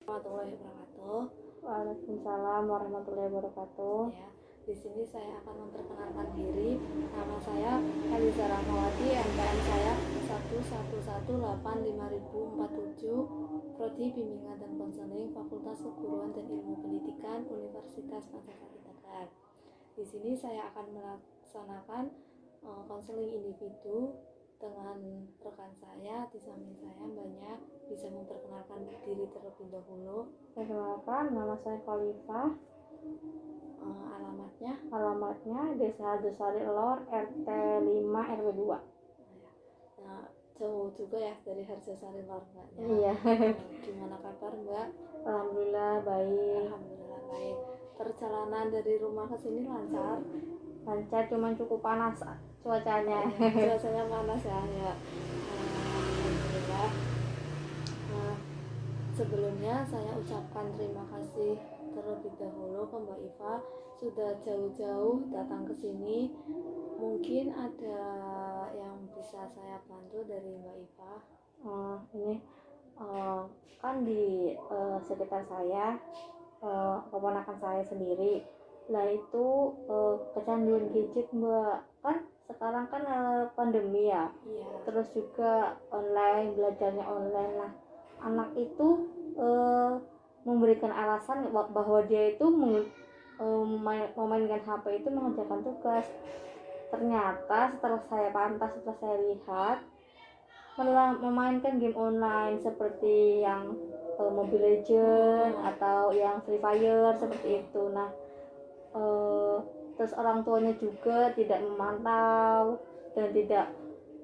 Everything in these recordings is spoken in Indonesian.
Warahmatullahi wabarakatuh. Waalaikumsalam warahmatullahi wabarakatuh. Ya, di sini saya akan memperkenalkan diri. Nama saya Eliza Rahmawati, NPM saya 1118547, Prodi Bimbingan dan Konseling, Fakultas Keguruan dan Ilmu Pendidikan, Universitas Pancasila Tegal. Di sini saya akan melaksanakan konseling individu dengan rekan saya. Di samping saya banyak bisa memperkenalkan diri terlebih dahulu. Perkenalkan, nama saya Khalifah. Alamatnya Desa Dosari Lor, RT 5 RW 2. Nah, jauh juga ya dari Harjasari Lor, Mbak. Iya. Gimana kabar, Mbak? Alhamdulillah baik. Alhamdulillah baik. Perjalanan dari rumah ke sini lancar? Lancar, cuman cukup panas cuacanya. Cuacanya panas ya. Alhamdulillah. Nah, sebelumnya saya ucapkan terima kasih terlebih dahulu ke Mbak Iva sudah jauh-jauh datang ke sini. Mungkin ada yang bisa saya bantu dari Mbak Iva? Ini kan di sekitar saya keponakan saya sendiri lah itu kecanduan gadget, Mbak. Kan sekarang kan pandemi ya. Iya. Terus juga online, belajarnya online lah. Anak itu memberikan alasan bahwa dia itu memainkan HP itu mengerjakan tugas. Ternyata setelah saya pantau, setelah saya lihat, malah memainkan game online seperti yang Mobile Legends atau yang Free Fire seperti itu. Nah, terus orang tuanya juga tidak memantau dan tidak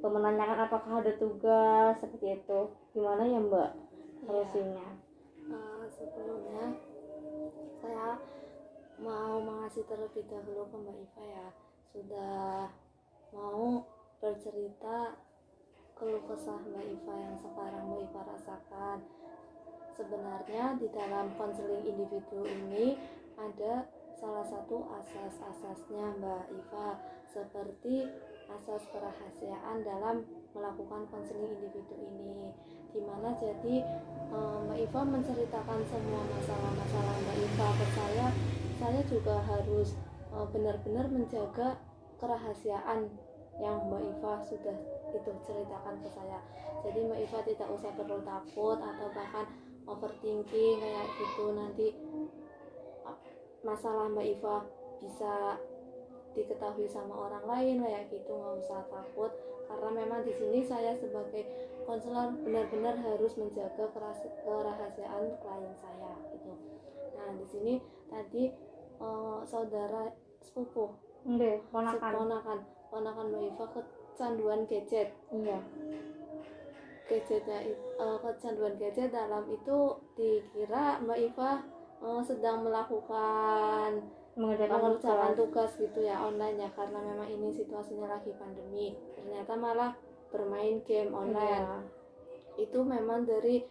menanyakan apakah ada tugas seperti itu. Gimana ya, Mbak, solusinya? Sebelumnya saya mau mengasih terlebih dahulu ke Mbak Iva ya, sudah mau bercerita keluh kesah Mbak Iva yang sekarang Mbak Iva rasakan. Sebenarnya di dalam konseling individu ini ada salah satu asas-asasnya Mbak Iva, seperti asas kerahasiaan dalam melakukan konseling individu ini, dimana jadi Mbak Iva menceritakan semua masalah-masalah Mbak Iva ke saya juga harus benar-benar menjaga kerahasiaan yang Mbak Iva sudah itu ceritakan ke saya. Jadi Mbak Iva tidak usah perlu takut atau bahkan overthinking kayak gitu, nanti masalah Mbak Iva bisa diketahui sama orang lain kayak gitu. Nggak usah takut, karena memang di sini saya sebagai konselor benar-benar harus menjaga kerahasiaan klien saya gitu. Nah, di sini tadi saudara sepupu ponakan Mbak Iva kecanduan gadget. Iya. Gadgetnya kecanduan gadget dalam itu dikira Mbak Iva sedang mengerjakan tugas gitu ya online ya, karena memang ini situasinya lagi pandemi. Ternyata malah bermain game online. Iya. Itu memang dari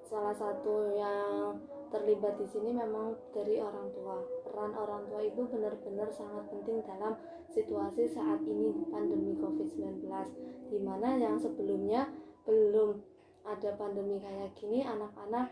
salah satu yang terlibat di sini memang dari orang tua. Peran orang tua itu benar-benar sangat penting dalam situasi saat ini pandemi COVID-19, dimana yang sebelumnya belum ada pandemi kayak gini, anak-anak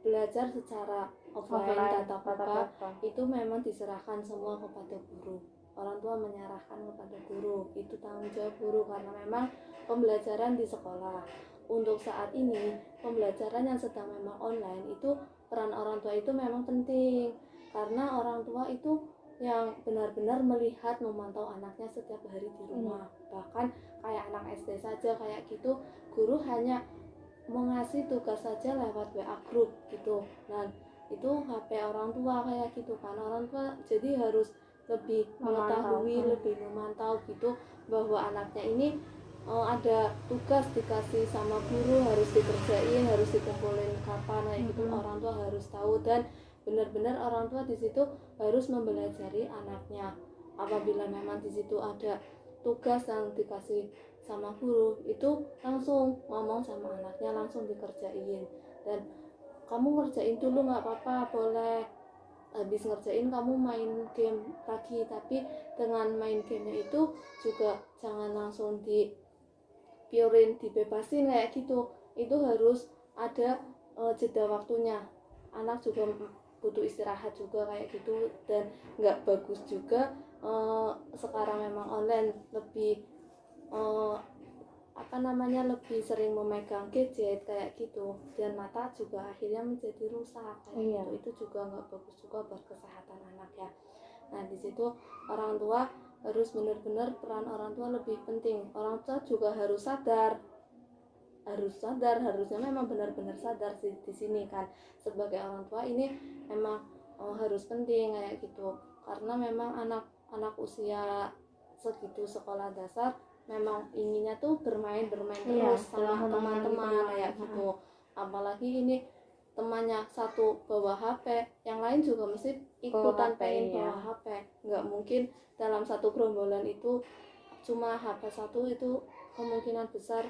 belajar secara offline tatap muka itu memang diserahkan semua kepada guru. Orang tua menyerahkan kepada guru, itu tanggung jawab guru, karena memang pembelajaran di sekolah. Untuk saat ini pembelajaran yang sedang memang online itu peran orang tua itu memang penting, karena orang tua itu yang benar-benar melihat, memantau anaknya setiap hari di rumah. Bahkan kayak anak SD saja kayak gitu, guru hanya mengasih tugas saja lewat WA group gitu. Nah, itu HP orang tua kayak gitu kan. Orang tua jadi harus lebih mengetahui, lebih memantau gitu, bahwa anaknya ini ada tugas dikasih sama guru, harus dikerjain, harus dikumpulin kapan kayak gitu. Orang tua harus tahu, dan benar-benar orang tua di situ harus membelajari anaknya. Apabila memang di situ ada tugas yang dikasih sama guru, itu langsung ngomong sama anaknya, langsung dikerjain. Dan kamu ngerjain dulu nggak apa-apa, boleh. Habis ngerjain kamu main game lagi, tapi dengan main gamenya itu juga jangan langsung dibebasin kayak gitu. Itu harus ada jeda waktunya. anak juga butuh istirahat juga kayak gitu, dan nggak bagus juga sekarang memang online lebih lebih sering memegang gadget kayak gitu, dan mata juga akhirnya menjadi rusak kayak gitu. Itu juga nggak bagus juga buat kesehatan anak ya. Nah di situ orang tua harus benar-benar, peran orang tua lebih penting. Orang tua juga harusnya memang benar-benar sadar sih di sini kan, sebagai orang tua ini memang harus penting kayak gitu, karena memang anak usia segitu sekolah dasar memang inginnya tuh bermain terus sama teman-teman kayak gitu. Apalagi ini temannya satu bawa HP, yang lain juga mesti ikutan pengen bawa HP. Nggak mungkin dalam satu gerombolan itu cuma HP satu, itu kemungkinan besar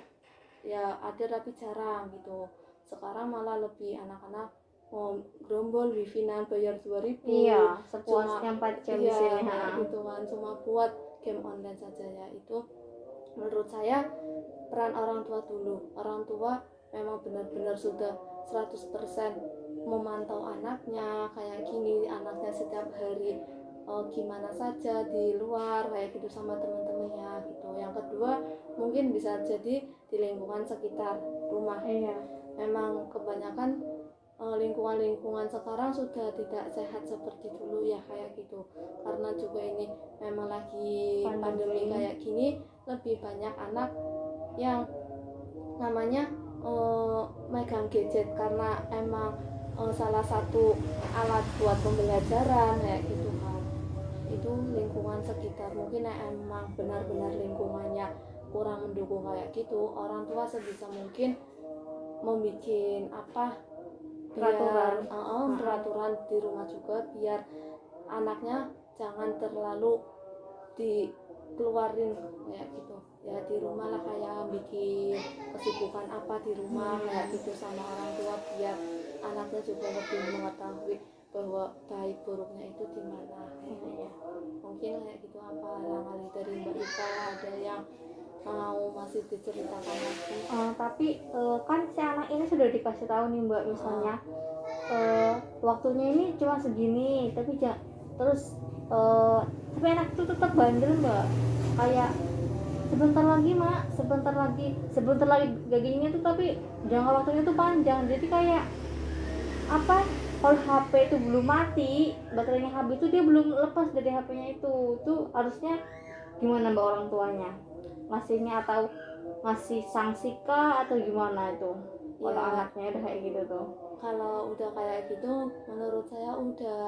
ya ada tapi jarang gitu. Sekarang malah lebih anak-anak mau gerombol wifi-nan bayar 2.000, sepuasnya 4 jam di sini gitu kan, cuma buat game online saja ya. Itu menurut saya peran orang tua dulu. Orang tua memang benar-benar sudah 100% memantau anaknya kayak gini, anaknya setiap hari gimana saja di luar kayak gitu sama teman-temannya gitu. Yang kedua mungkin bisa jadi di lingkungan sekitar rumah. Memang kebanyakan lingkungan sekarang sudah tidak sehat seperti dulu ya kayak gitu, karena juga ini memang lagi pandemi kayak gini, lebih banyak anak yang namanya megang gadget karena emang salah satu alat buat pembelajaran kayak gitu kan. Itu lingkungan sekitar mungkin emang benar-benar lingkungannya kurang mendukung kayak gitu, orang tua sebisa mungkin membuat peraturan di rumah juga, biar anaknya jangan terlalu dikeluarin kayak gitu ya. Di rumah lah kayak bikin kesibukan apa di rumah kayak gitu sama orang tua, biar anaknya juga lebih mengetahui bahwa baik buruknya itu di mana kayaknya. Mungkin kayak gitu. Apa hal-hal dari Mbak Ika ada yang mau masih diceritakan lagi? Tapi kan si anak ini sudah dikasih tahu nih Mbak, misalnya waktunya ini cuma segini, tapi terus tapi anak itu tetap bandel Mbak, kayak sebentar lagi gajinya tuh, tapi jangka waktunya tuh panjang. Jadi kayak apa, kalau HP itu belum mati, baterainya habis itu dia belum lepas dari HP-nya itu. Tuh harusnya gimana Mbak orang tuanya? Ngasihnya atau ngasih sanksi kah atau gimana itu? Kalau anaknya udah kayak gitu tuh. Kalau udah kayak gitu menurut saya udah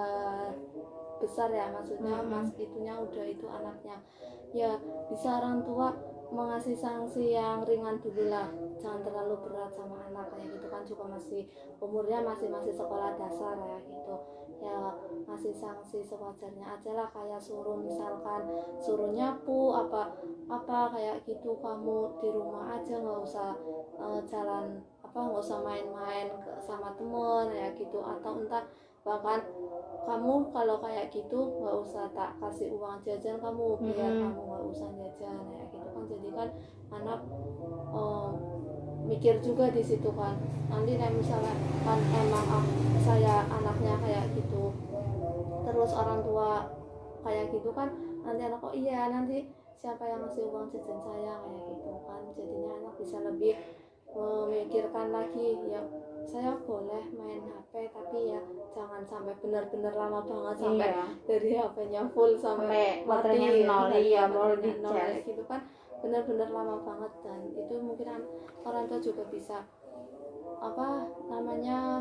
besar ya, maksudnya itunya udah itu anaknya ya, bisa orang tua mengasih sanksi yang ringan dulu lah, jangan terlalu berat sama anak kayak gitu kan, juga masih umurnya masih sekolah dasar ya gitu ya. Ngasih sanksi sewajarnya aja lah, kayak misalkan suruh nyapu apa kayak gitu, kamu di rumah aja, nggak usah nggak usah main-main sama temen ya gitu, atau entah bahkan kamu kalau kayak gitu nggak usah tak kasih uang jajan kamu, biar kamu nggak usah jajan ya gitu kan. Jadi kan anak mikir juga di situ kan, nanti kayak misalnya kan emang saya anaknya kayak gitu, terus orang tua kayak gitu kan, nanti anak iya nanti siapa yang ngasih uang jajan saya kayak gitu kan. Jadinya anak bisa lebih memikirkan lagi, ya saya boleh main HP tapi ya jangan sampai benar-benar lama banget, sampai dari HP-nya full sampai baterainya nol, nol kayak gitu kan, benar-benar lama banget. Dan itu mungkin orang tua juga bisa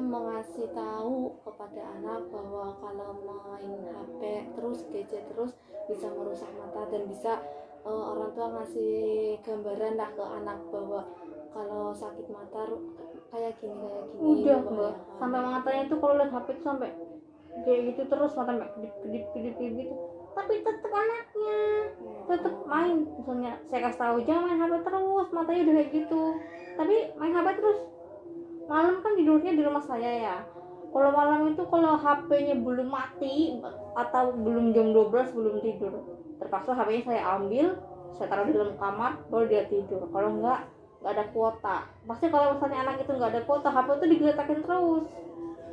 mengasih tahu kepada anak bahwa kalau main HP terus, gadget terus, bisa merusak mata, dan bisa orang tua ngasih gambaran lah ke anak bahwa kalau sakit mata kayak gini udah Mbak, sampai matanya itu kalau lihat HP itu sampai kayak gitu terus, mata kedip gitu, tapi tetap anaknya tetap main. Misalnya saya kasih tahu jangan main HP terus, matanya udah kayak gitu, tapi main HP terus. Malam kan tidurnya di rumah saya ya, kalau malam itu kalau HP-nya belum mati atau belum jam 12 belum tidur, terpaksa HP-nya saya ambil, saya taruh di dalam kamar, baru dia tidur. Kalau nggak ada kuota. Pasti kalau misalnya anak itu nggak ada kuota, HP itu digeletakin terus.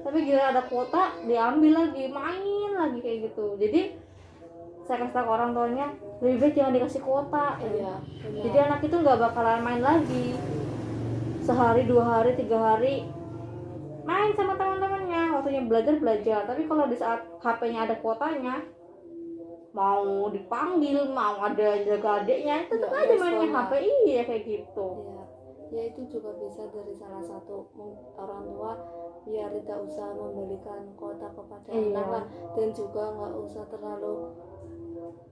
tapi gila ada kuota diambil lagi, main lagi kayak gitu. Jadi saya kasih tahu ke orang tuanya lebih baik jangan dikasih kuota. Iya, Jadi anak itu nggak bakalan main lagi sehari, 2 hari, 3 hari main sama teman-temannya, waktunya belajar. Tapi kalau di saat HP-nya ada kuotanya, mau dipanggil, mau ada jaga adiknya, tetap aja mainnya HP. Iya kayak gitu. Iya, ya itu juga bisa dari salah satu orang tua biar tidak usah membelikan kuota kepada anak lah, dan juga nggak usah terlalu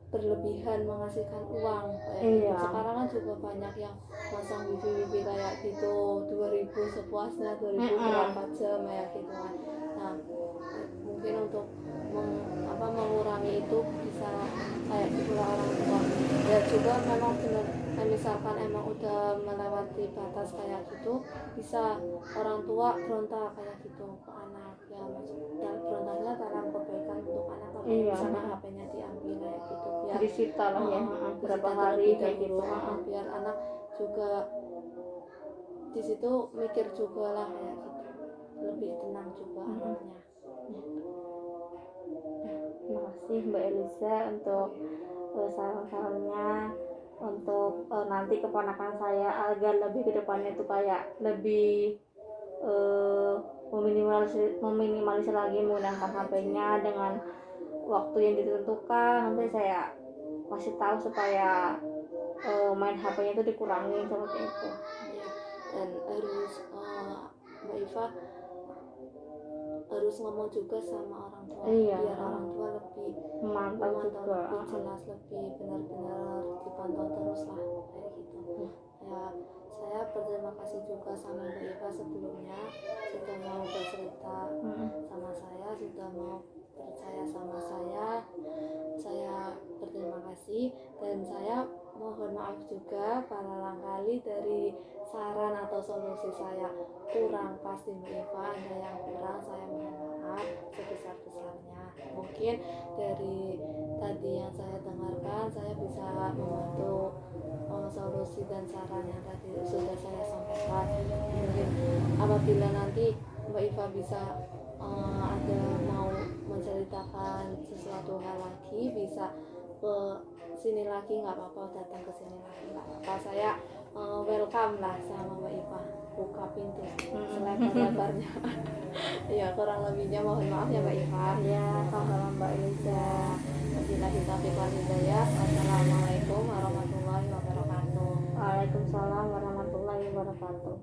berlebihan mengasihkan uang kayak gitu. Sekarang kan juga banyak yang pasang wifi kayak gitu 2000 sepuasnya, 2000 berapa jam kayak gitu kan. Nah mungkin untuk mengurangi itu bisa kayak gitulah orang tua. Ya juga memang benar, misalkan emang udah melewati batas kayak gitu, bisa orang tua berontak kayak gitu ke anak, ya maksudnya berontaknya dalam kebaikan untuk anak, tapi misalnya HP-nya diambil kayak gitu, biar disita lah ya berapa hari kayak gitu, biar anak juga di situ mikir juga lah kayak gitu, lebih tenang juga anaknya. Terima kasih Mbak Eliza untuk saran-sarannya untuk nanti keponakan saya agar lebih ke depannya itu kayak lebih meminimalisir lagi menggunakan HP-nya dengan waktu yang ditentukan. Nanti saya kasih tahu supaya main HP-nya itu dikurangi seperti itu. Ya, dan harus Mbak Iva harus ngomong juga sama orang tua, biar orang tua lebih memantau juga, lebih jelas, lebih benar-benar dipantau terus lah kayak gitu. Ya, saya berterima kasih juga sama Mbak Iva sebelumnya sudah mau bercerita sama saya, sudah mau percaya sama saya berterima kasih, dan saya mohon maaf juga barangkali dari saran atau solusi saya kurang pas di Mbak Iva, ada yang kurang, saya mohon maaf sebesar-besarnya. Mungkin dari tadi yang saya dengarkan, saya bisa membantu solusi dan saran yang tadi sudah saya sampaikan. Mungkin apabila nanti Mbak Iva bisa ada mau menceritakan sesuatu hal lagi, bisa ke sini lagi, nggak apa-apa, datang ke sini lagi nggak apa-apa, saya welcome lah sama Mbak Iva, buka pintu selebar-lebarnya. Ya kurang lebihnya mohon maaf ya Mbak Iva. Ya sama Mbak Eliza. Wabillahi taufiq wal hidayah. Wassalamualaikum warahmatullahi wabarakatuh. Waalaikumsalam warahmatullahi wabarakatuh.